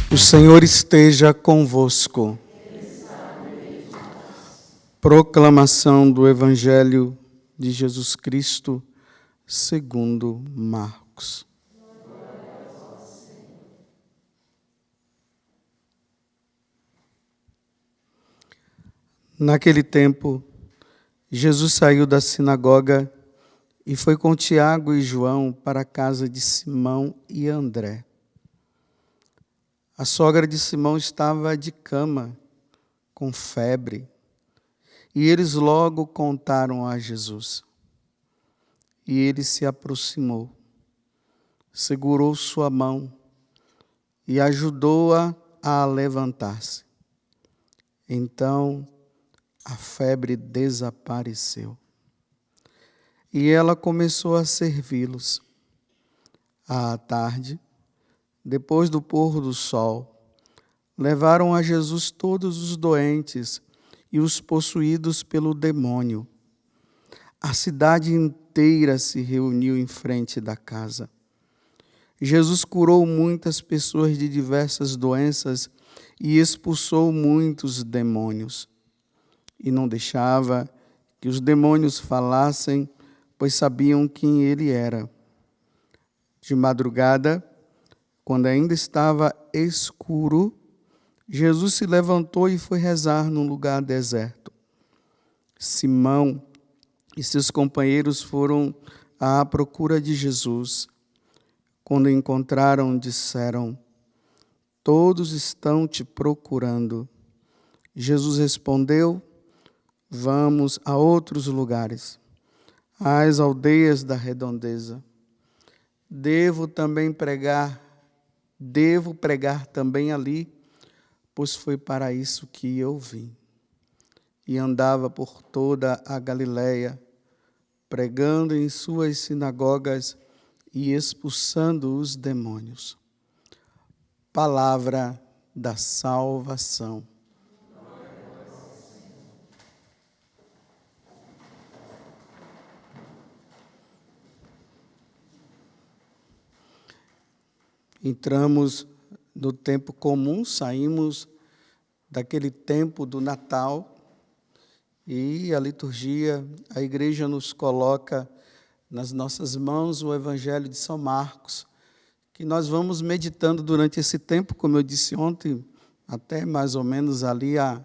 O Senhor esteja convosco. Proclamação do Evangelho de Jesus Cristo, segundo Marcos. Naquele tempo, Jesus saiu da sinagoga e foi com Tiago e João para a casa de Simão e André. A sogra de Simão estava de cama, com febre, e eles logo contaram a Jesus. E ele se aproximou, segurou sua mão e ajudou-a a levantar-se. Então, a febre desapareceu. E ela começou a servi-los. À tarde, depois do pôr do sol, levaram a Jesus todos os doentes e os possuídos pelo demônio. A cidade inteira se reuniu em frente da casa. Jesus curou muitas pessoas de diversas doenças e expulsou muitos demônios. E não deixava que os demônios falassem, pois sabiam quem ele era. De madrugada, quando ainda estava escuro, Jesus se levantou e foi rezar num lugar deserto. Simão e seus companheiros foram à procura de Jesus. Quando o encontraram, disseram: "Todos estão te procurando." Jesus respondeu: "Vamos a outros lugares, às aldeias da redondeza. Devo pregar também ali, pois foi para isso que eu vim." E andava por toda a Galileia, pregando em suas sinagogas e expulsando os demônios. Palavra da salvação. Entramos no tempo comum, saímos daquele tempo do Natal e a liturgia, a igreja nos coloca nas nossas mãos o Evangelho de São Marcos, que nós vamos meditando durante esse tempo, como eu disse ontem, até mais ou menos ali a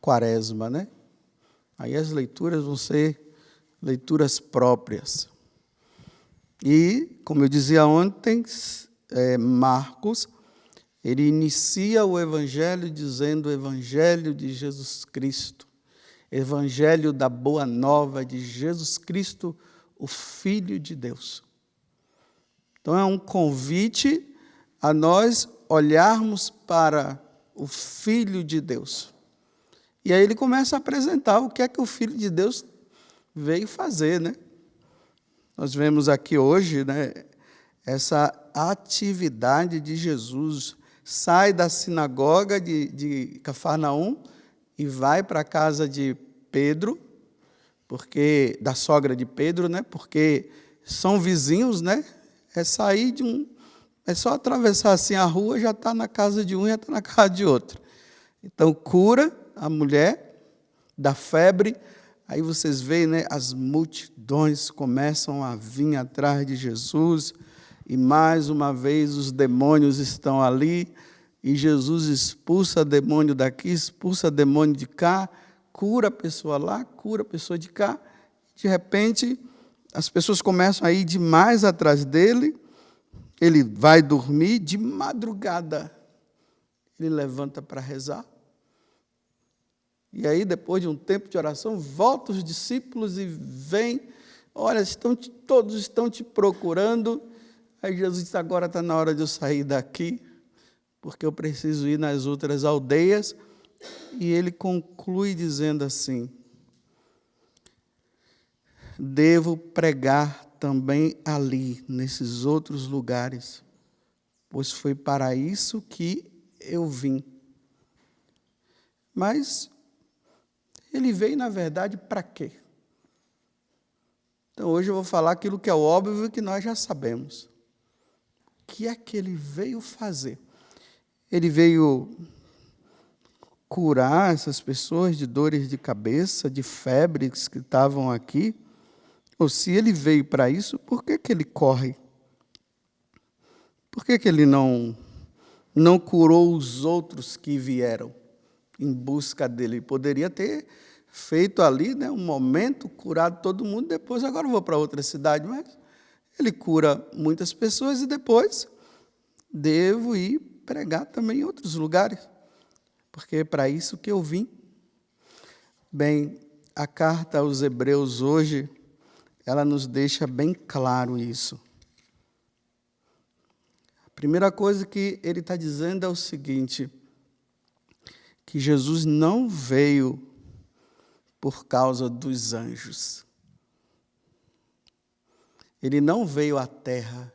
quaresma, né? Aí as leituras vão ser leituras próprias. E, como eu dizia ontem, Marcos, ele inicia o Evangelho dizendo o Evangelho de Jesus Cristo, Evangelho da Boa Nova de Jesus Cristo, o Filho de Deus. Então é um convite a nós olharmos para o Filho de Deus. E aí ele começa a apresentar o que é que o Filho de Deus veio fazer, né? Nós vemos aqui hoje, né, essa atividade de Jesus. Sai da sinagoga de Cafarnaum e vai para a casa de Pedro, da sogra de Pedro, né, porque são vizinhos, né? É só atravessar assim a rua, já está na casa de um, já está na casa de outro. Então, cura a mulher da febre. Aí vocês veem, né, as multidões começam a vir atrás de Jesus, e mais uma vez os demônios estão ali, e Jesus expulsa demônio daqui, expulsa demônio de cá, cura a pessoa lá, cura a pessoa de cá. De repente, as pessoas começam a ir demais atrás dele, ele vai dormir, de madrugada ele levanta para rezar. E aí, depois de um tempo de oração, voltam os discípulos e vêm, olha, todos estão te procurando. Aí Jesus diz: agora está na hora de eu sair daqui, porque eu preciso ir nas outras aldeias. E ele conclui dizendo assim: devo pregar também ali, nesses outros lugares, pois foi para isso que eu vim. Mas ele veio, na verdade, para quê? Então, hoje eu vou falar aquilo que é óbvio e que nós já sabemos. O que é que ele veio fazer? Ele veio curar essas pessoas de dores de cabeça, de febres que estavam aqui? Ou se ele veio para isso, por que ele corre? Por que ele não curou os outros que vieram em busca dele? Ele poderia ter feito ali, né, um momento, curado todo mundo, depois agora eu vou para outra cidade, mas ele cura muitas pessoas e depois devo ir pregar também em outros lugares, porque é para isso que eu vim. Bem, a carta aos Hebreus hoje, ela nos deixa bem claro isso. A primeira coisa que ele está dizendo é o seguinte, que Jesus não veio por causa dos anjos. Ele não veio à terra.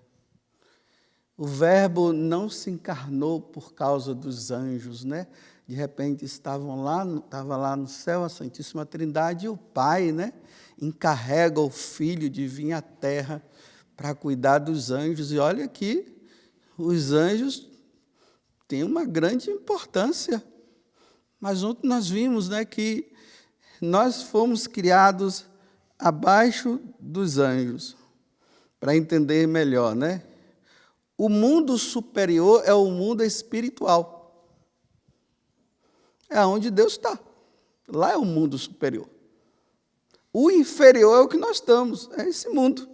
O Verbo não se encarnou por causa dos anjos, né? De repente estava lá no céu a Santíssima Trindade e o Pai, né, encarrega o Filho de vir à terra para cuidar dos anjos. E olha que os anjos têm uma grande importância. Mas ontem nós vimos, né, que nós fomos criados abaixo dos anjos, para entender melhor, né? O mundo superior é o mundo espiritual. É onde Deus está. Lá é o mundo superior. O inferior é o que nós estamos, é esse mundo.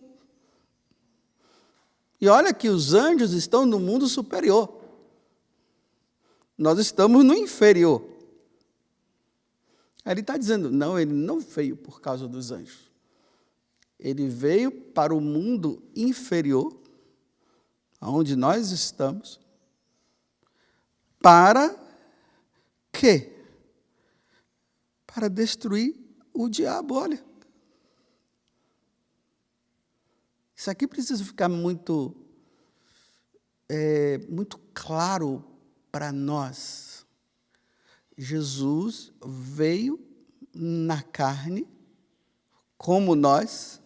E olha que os anjos estão no mundo superior. Nós estamos no inferior. Aí ele está dizendo, não, ele não veio por causa dos anjos. Ele veio para o mundo inferior, onde nós estamos, para quê? Para destruir o diabo, olha. Isso aqui precisa ficar muito claro para nós. Jesus veio na carne, como nós.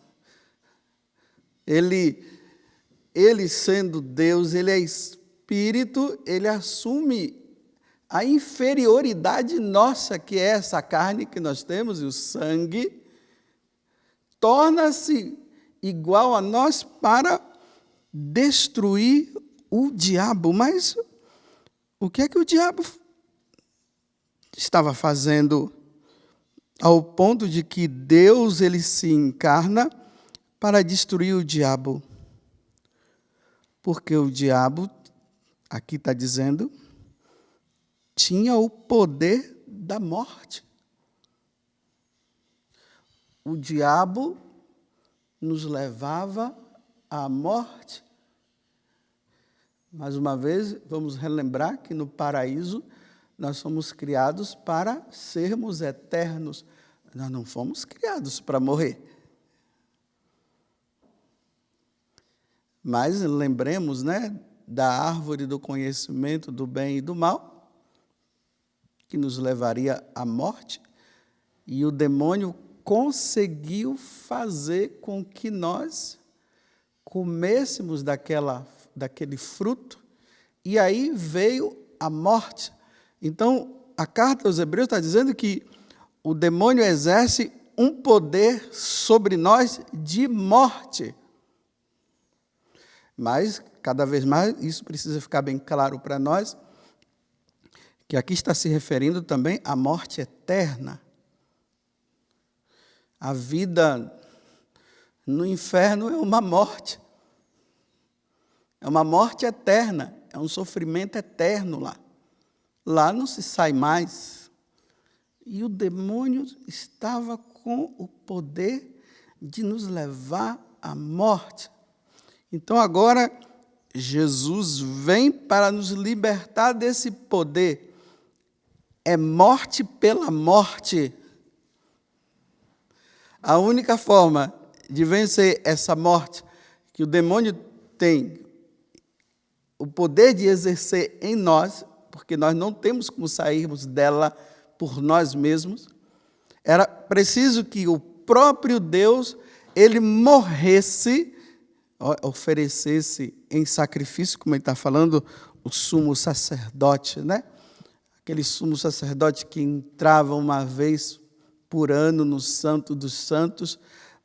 Ele sendo Deus, ele é espírito, ele assume a inferioridade nossa, que é essa carne que nós temos, e o sangue, torna-se igual a nós para destruir o diabo. Mas o que é que o diabo estava fazendo ao ponto de que Deus ele se encarna para destruir o diabo? Porque o diabo, aqui está dizendo, tinha o poder da morte. O diabo nos levava à morte. Mais uma vez, vamos relembrar que no paraíso nós somos criados para sermos eternos. Nós não fomos criados para morrer. Mas lembremos, né, da árvore do conhecimento do bem e do mal, que nos levaria à morte, e o demônio conseguiu fazer com que nós comêssemos daquele fruto, e aí veio a morte. Então, a carta aos Hebreus está dizendo que o demônio exerce um poder sobre nós de morte. Mas, cada vez mais, isso precisa ficar bem claro para nós, que aqui está se referindo também à morte eterna. A vida no inferno é uma morte. É uma morte eterna, é um sofrimento eterno lá. Lá não se sai mais. E o demônio estava com o poder de nos levar à morte. Então agora Jesus vem para nos libertar desse poder. É morte pela morte. A única forma de vencer essa morte que o demônio tem o poder de exercer em nós, porque nós não temos como sairmos dela por nós mesmos, era preciso que o próprio Deus, ele morresse oferecesse em sacrifício, como ele está falando, o sumo sacerdote, né? Aquele sumo sacerdote que entrava uma vez por ano no Santo dos Santos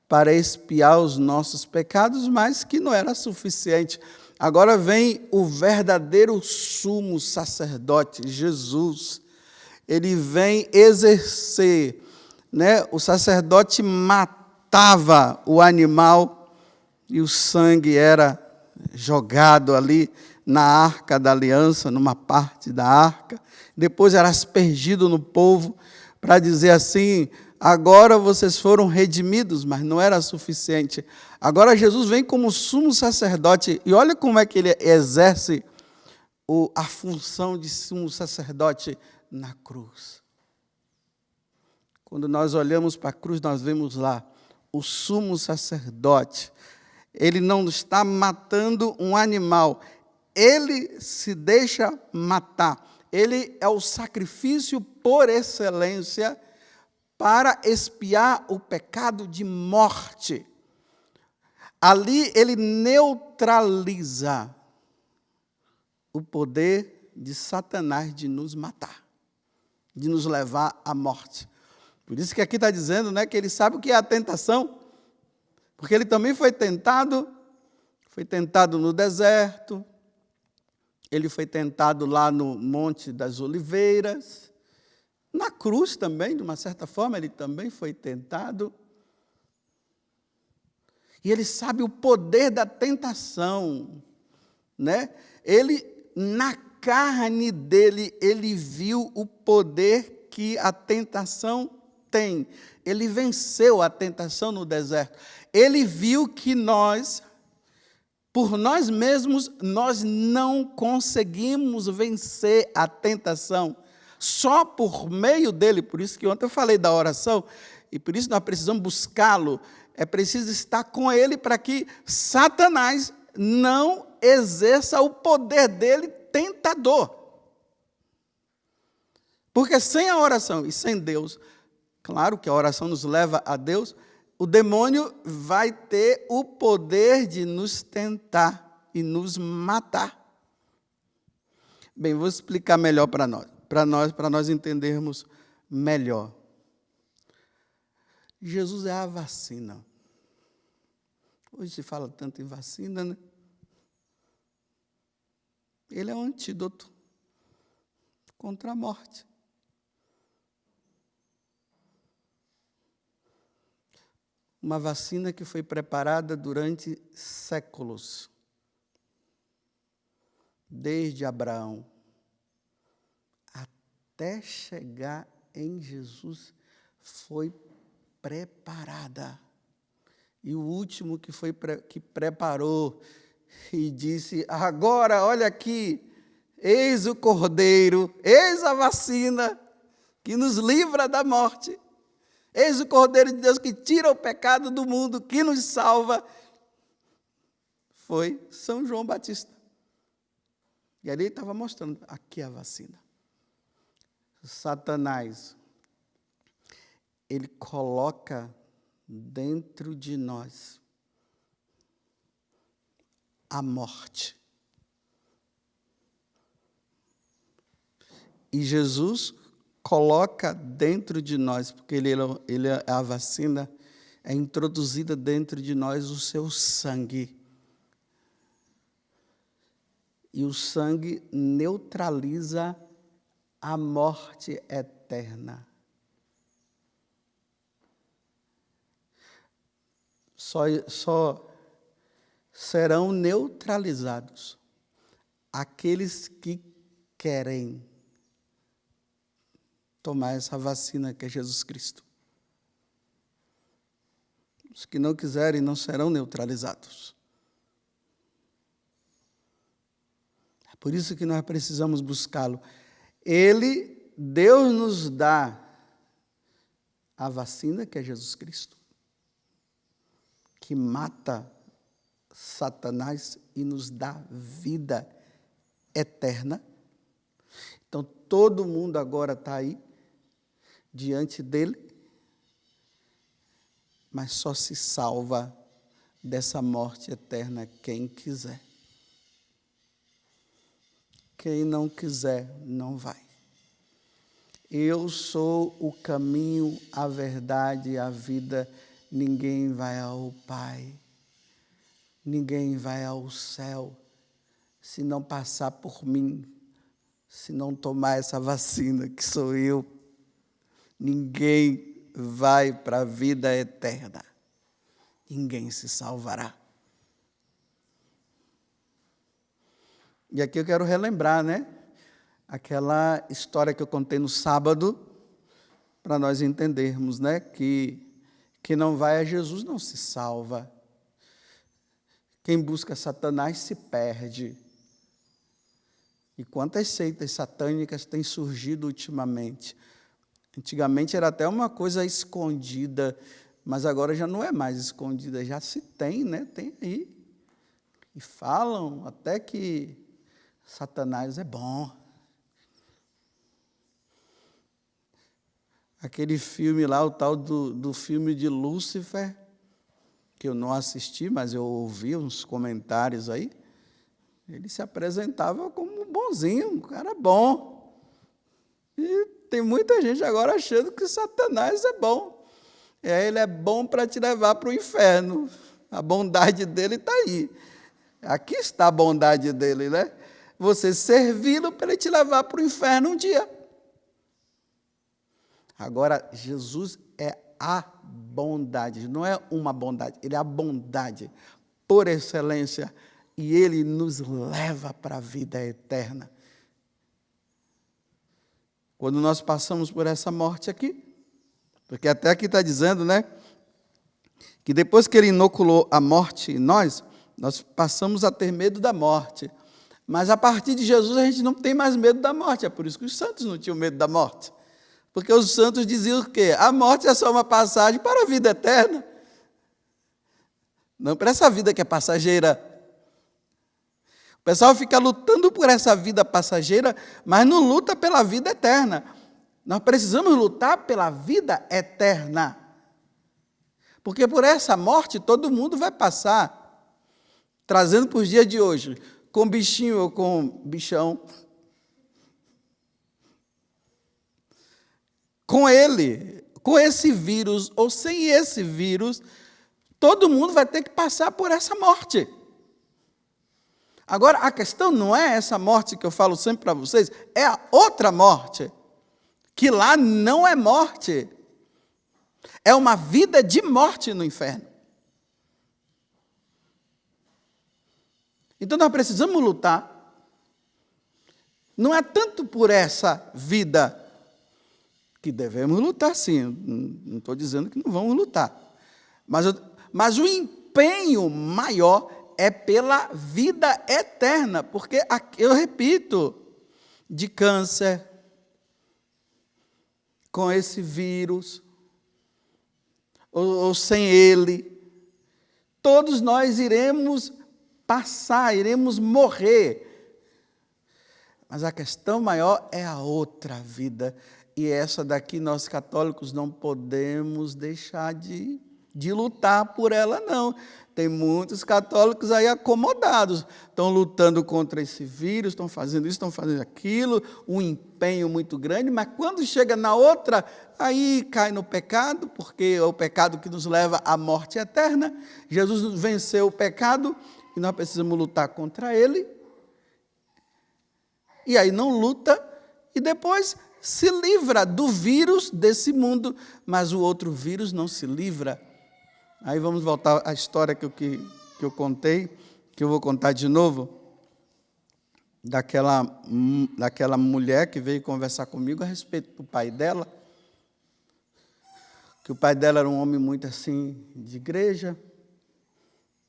para expiar os nossos pecados, mas que não era suficiente. Agora vem o verdadeiro sumo sacerdote, Jesus. Ele vem exercer, né? O sacerdote matava o animal e o sangue era jogado ali na arca da aliança, numa parte da arca. Depois era aspergido no povo para dizer assim: agora vocês foram redimidos, mas não era suficiente. Agora Jesus vem como sumo sacerdote, e olha como é que ele exerce a função de sumo sacerdote na cruz. Quando nós olhamos para a cruz, nós vemos lá o sumo sacerdote. Ele não está matando um animal, ele se deixa matar. Ele é o sacrifício por excelência para expiar o pecado de morte. Ali ele neutraliza o poder de Satanás de nos matar, de nos levar à morte. Por isso que aqui está dizendo, né, que ele sabe o que é a tentação, porque ele também foi tentado no deserto, ele foi tentado lá no Monte das Oliveiras, na cruz também, de uma certa forma, ele também foi tentado. E ele sabe o poder da tentação, né? Ele, na carne dele, ele viu o poder que a tentação tem. Ele venceu a tentação no deserto. Ele viu que nós, por nós mesmos, nós não conseguimos vencer a tentação. Só por meio dele, por isso que ontem eu falei da oração, e por isso nós precisamos buscá-lo, é preciso estar com ele para que Satanás não exerça o poder dele tentador. Porque sem a oração e sem Deus, claro que a oração nos leva a Deus, o demônio vai ter o poder de nos tentar e nos matar. Bem, vou explicar melhor para nós entendermos melhor. Jesus é a vacina. Hoje se fala tanto em vacina, né? Ele é um antídoto contra a morte. Uma vacina que foi preparada durante séculos. Desde Abraão até chegar em Jesus, foi preparada. E o último que preparou e disse: agora, olha aqui, eis o Cordeiro, eis a vacina que nos livra da morte. Eis o Cordeiro de Deus que tira o pecado do mundo, que nos salva. Foi São João Batista. E ali ele estava mostrando, aqui é a vacina. Satanás, ele coloca dentro de nós a morte. E Jesus coloca dentro de nós, porque ele é a vacina, é introduzida dentro de nós o seu sangue. E o sangue neutraliza a morte eterna. Só serão neutralizados aqueles que querem tomar essa vacina que é Jesus Cristo. Os que não quiserem não serão neutralizados. É por isso que nós precisamos buscá-lo. Deus nos dá a vacina que é Jesus Cristo, que mata Satanás e nos dá vida eterna. Então, todo mundo agora está aí, diante dele, mas só se salva dessa morte eterna quem quiser. Quem não quiser, não vai. Eu sou o caminho, a verdade e a vida. Ninguém vai ao Pai, ninguém vai ao céu, se não passar por mim, se não tomar essa vacina que sou eu. Ninguém vai para a vida eterna. Ninguém se salvará. E aqui eu quero relembrar, aquela história que eu contei no sábado, para nós entendermos, que quem não vai a Jesus não se salva. Quem busca Satanás se perde. E quantas seitas satânicas têm surgido ultimamente? Antigamente era até uma coisa escondida, mas agora já não é mais escondida, já se tem, tem aí. E falam até que Satanás é bom. Aquele filme lá, o tal do filme de Lúcifer, que eu não assisti, mas eu ouvi uns comentários aí, ele se apresentava como um bonzinho, um cara bom. E tem muita gente agora achando que Satanás é bom. Ele é bom para te levar para o inferno. A bondade dele está aí. Aqui está a bondade dele, Você servi-lo para ele te levar para o inferno um dia. Agora, Jesus é a bondade, não é uma bondade, ele é a bondade por excelência, e ele nos leva para a vida eterna. Quando nós passamos por essa morte aqui, porque até aqui está dizendo, que depois que ele inoculou a morte em nós passamos a ter medo da morte. Mas a partir de Jesus a gente não tem mais medo da morte, é por isso que os santos não tinham medo da morte. Porque os santos diziam o quê? A morte é só uma passagem para a vida eterna. Não para essa vida que é passageira. O pessoal fica lutando por essa vida passageira, mas não luta pela vida eterna. Nós precisamos lutar pela vida eterna. Porque por essa morte todo mundo vai passar. Trazendo para os dias de hoje, com bichinho ou com bichão. Com ele, com esse vírus ou sem esse vírus, todo mundo vai ter que passar por essa morte. Agora, a questão não é essa morte que eu falo sempre para vocês, é a outra morte, que lá não é morte, é uma vida de morte no inferno. Então, nós precisamos lutar, não é tanto por essa vida, que devemos lutar sim, não estou dizendo que não vamos lutar, mas o empenho maior é pela vida eterna, porque, eu repito, de câncer, com esse vírus, ou sem ele, todos nós iremos passar, iremos morrer, mas a questão maior é a outra vida. E essa daqui, nós católicos não podemos deixar de lutar por ela, não. Tem muitos católicos aí acomodados, estão lutando contra esse vírus, estão fazendo isso, estão fazendo aquilo, um empenho muito grande, mas quando chega na outra, aí cai no pecado, porque é o pecado que nos leva à morte eterna. Jesus venceu o pecado e nós precisamos lutar contra ele. E aí não luta e depois se livra do vírus desse mundo, mas o outro vírus não se livra. Aí vamos voltar à história que eu contei, que eu vou contar de novo, daquela mulher que veio conversar comigo a respeito do pai dela, que o pai dela era um homem muito assim, de igreja,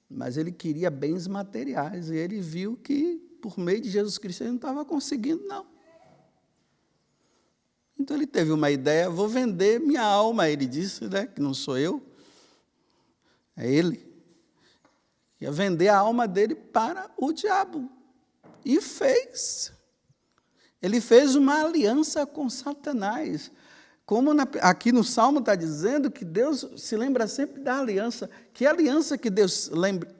mas ele queria bens materiais, e ele viu que, por meio de Jesus Cristo, ele não estava conseguindo, não. Então ele teve uma ideia, vou vender minha alma, ele disse, que não sou eu, é ele. Ia vender a alma dele para o diabo. E fez. Ele fez uma aliança com Satanás. como aqui no Salmo está dizendo que Deus se lembra sempre da aliança. Que aliança que Deus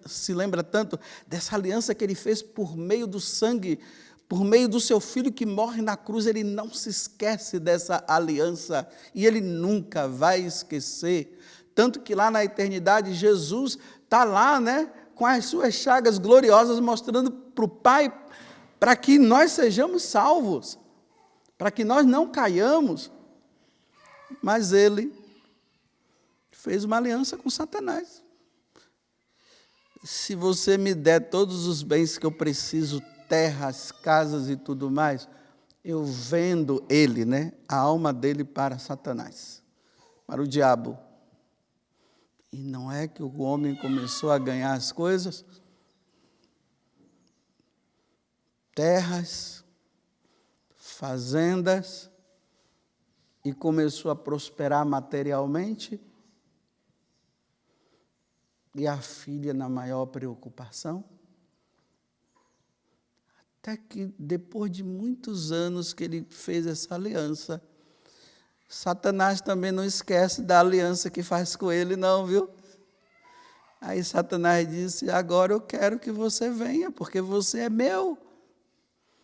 se lembra tanto? Dessa aliança que Ele fez por meio do sangue, por meio do seu Filho que morre na cruz. Ele não se esquece dessa aliança e Ele nunca vai esquecer. Tanto que lá na eternidade, Jesus está lá, né, com as suas chagas gloriosas, mostrando para o Pai, para que nós sejamos salvos, para que nós não caiamos. Mas ele fez uma aliança com Satanás. Se você me der todos os bens que eu preciso, terras, casas e tudo mais, eu vendo ele, né, a alma dele para Satanás, para o diabo. E não é que o homem começou a ganhar as coisas? Terras, fazendas, e começou a prosperar materialmente, e a filha na maior preocupação, até que depois de muitos anos que ele fez essa aliança, Satanás também não esquece da aliança que faz com ele não, viu? Aí Satanás disse, agora eu quero que você venha, porque você é meu,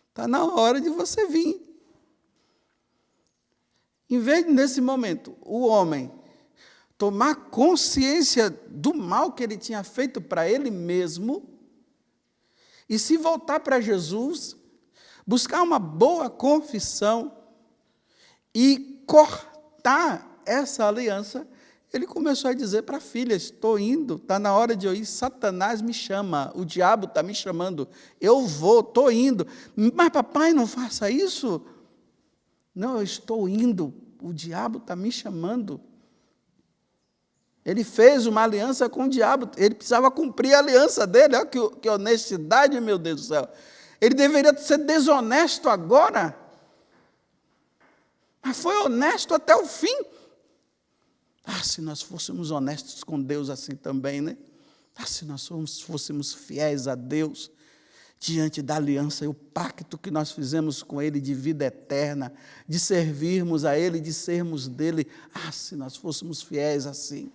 está na hora de você vir. Em vez de, nesse momento, o homem tomar consciência do mal que ele tinha feito para ele mesmo e se voltar para Jesus, buscar uma boa confissão e cortar essa aliança, ele começou a dizer para a filha, estou indo, está na hora de eu ir, Satanás me chama, o diabo está me chamando, eu vou, estou indo. Mas papai, não faça isso. Não, eu estou indo, o diabo está me chamando. Ele fez uma aliança com o diabo, ele precisava cumprir a aliança dele. Olha que honestidade, meu Deus do céu. Ele deveria ser desonesto agora, mas foi honesto até o fim. Se nós fôssemos honestos com Deus assim também, né? Se nós fôssemos fiéis a Deus, diante da aliança e o pacto que nós fizemos com Ele de vida eterna, de servirmos a Ele, de sermos dEle. Se nós fôssemos fiéis assim,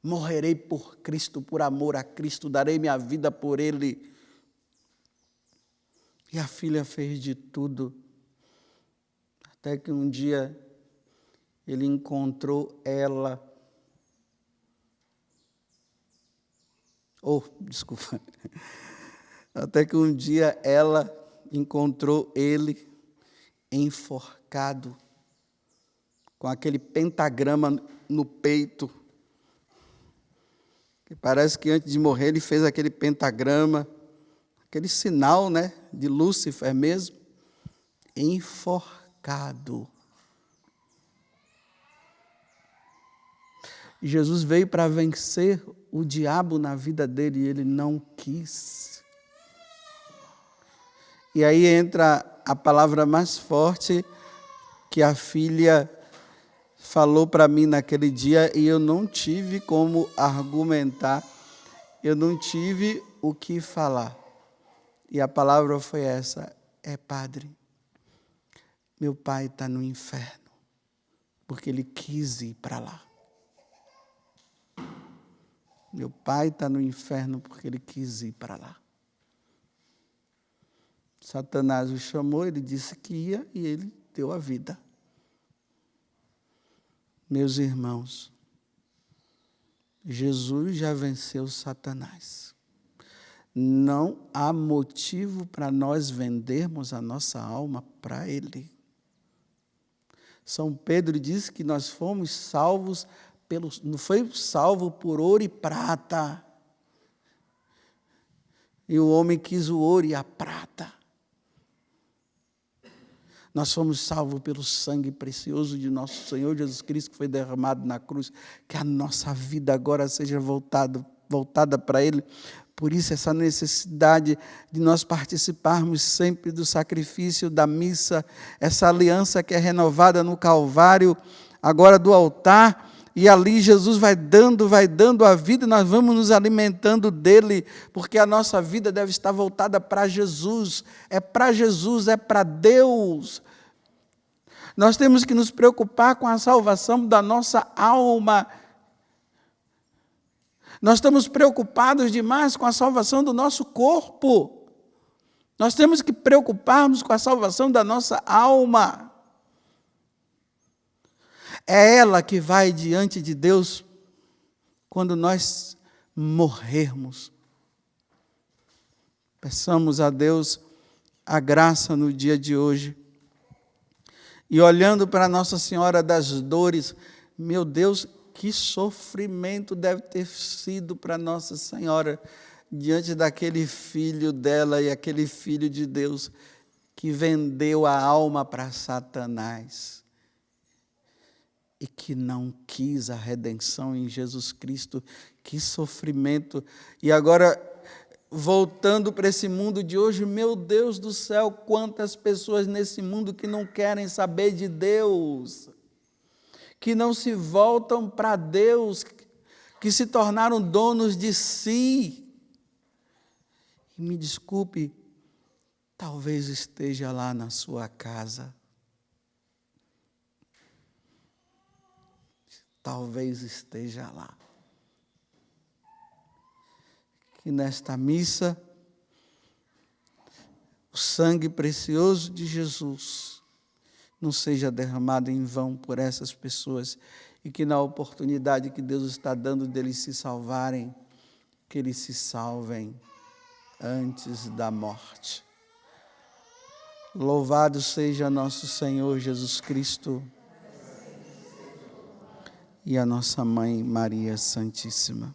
morrerei por Cristo, por amor a Cristo, darei minha vida por Ele. E a filha fez de tudo, até que um dia ele encontrou ela. Desculpa. Até que um dia ela encontrou ele enforcado, com aquele pentagrama no peito. Que parece que antes de morrer ele fez aquele pentagrama, aquele sinal, né, de Lúcifer mesmo, enforcado. Jesus veio para vencer o diabo na vida dele e ele não quis. E aí entra a palavra mais forte que a filha falou para mim naquele dia e eu não tive como argumentar, eu não tive o que falar. E a palavra foi essa, padre, meu pai está no inferno, porque ele quis ir para lá. Meu pai está no inferno porque ele quis ir para lá. Satanás o chamou, ele disse que ia e ele deu a vida. Meus irmãos, Jesus já venceu Satanás. Não há motivo para nós vendermos a nossa alma para ele. São Pedro diz que nós fomos salvos não foi salvo por ouro e prata. E o homem quis o ouro e a prata. Nós fomos salvos pelo sangue precioso de nosso Senhor Jesus Cristo, que foi derramado na cruz. Que a nossa vida agora seja voltada para Ele. Por isso, essa necessidade de nós participarmos sempre do sacrifício da missa, essa aliança que é renovada no Calvário, agora do altar, e ali Jesus vai dando a vida, nós vamos nos alimentando dele, porque a nossa vida deve estar voltada para Jesus, é para Deus. Nós temos que nos preocupar com a salvação da nossa alma. Nós estamos preocupados demais com a salvação do nosso corpo. Nós temos que preocuparmos com a salvação da nossa alma. É ela que vai diante de Deus quando nós morrermos. Peçamos a Deus a graça no dia de hoje. E olhando para Nossa Senhora das Dores, meu Deus, que sofrimento deve ter sido para Nossa Senhora diante daquele filho dela e aquele filho de Deus que vendeu a alma para Satanás e que não quis a redenção em Jesus Cristo. Que sofrimento! E agora, voltando para esse mundo de hoje, meu Deus do céu, quantas pessoas nesse mundo que não querem saber de Deus, que não se voltam para Deus, que se tornaram donos de si. E me desculpe, talvez esteja lá na sua casa. Talvez esteja lá. Que nesta missa, o sangue precioso de Jesus não seja derramado em vão por essas pessoas e que na oportunidade que Deus está dando deles se salvarem, que eles se salvem antes da morte. Louvado seja nosso Senhor Jesus Cristo e a nossa Mãe Maria Santíssima.